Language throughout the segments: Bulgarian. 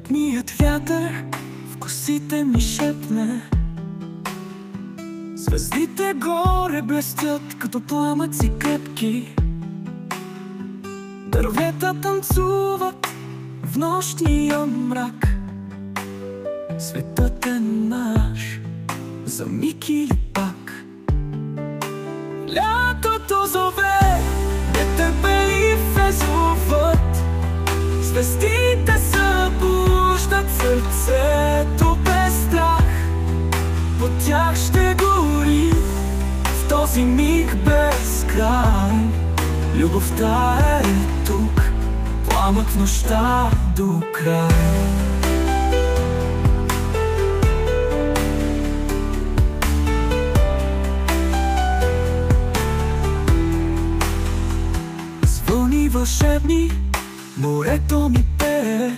Летният вятър в косите ми шепне, звездите горе блестят като пламъци крепки. Дървета танцуват в нощния мрак. Светът е наш за миг или пак. Лятото зове, нетърпелив е зовът. Звездите събуждат сърцето без страх. По тях ще гори в този миг без край. Любовта е тук, пламък в нощта до край. С вълни вълшебни морето ми пее,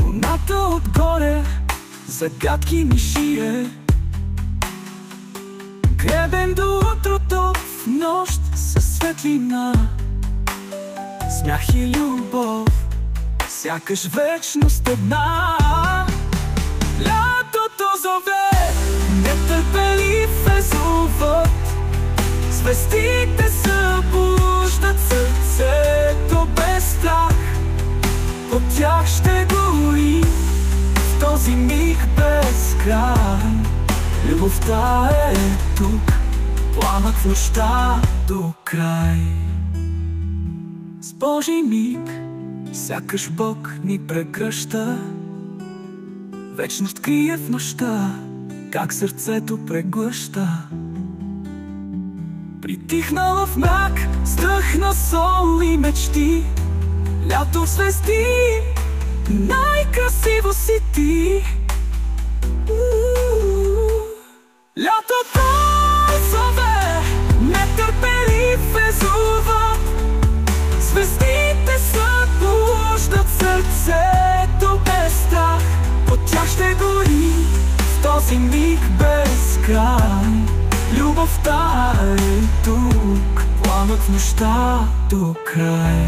луната отгоре загадки ми шие. Гребем до утрото в нощ със светлина, смях и любов, сякаш вечност една. Лятото зове, нетърпелив е зовът. Звездите събуждат сърцето без страх. По тях ще гори в този миг без край. Любовта е тук, пламък в нощта до край. С Божий миг, сякаш Бог ни прегръща. Вечност крие в нощта, как сърцето преглъща. Притихнала в мрак, стръхна сол и мечти. Лято в звезди, най-красиво си ти. Лятото зове, нетърпелив е зовът. Звездите събуждат сърцето без страх. По тях ще гори в този миг без край. Любовта е тук, пламък в нощта до край.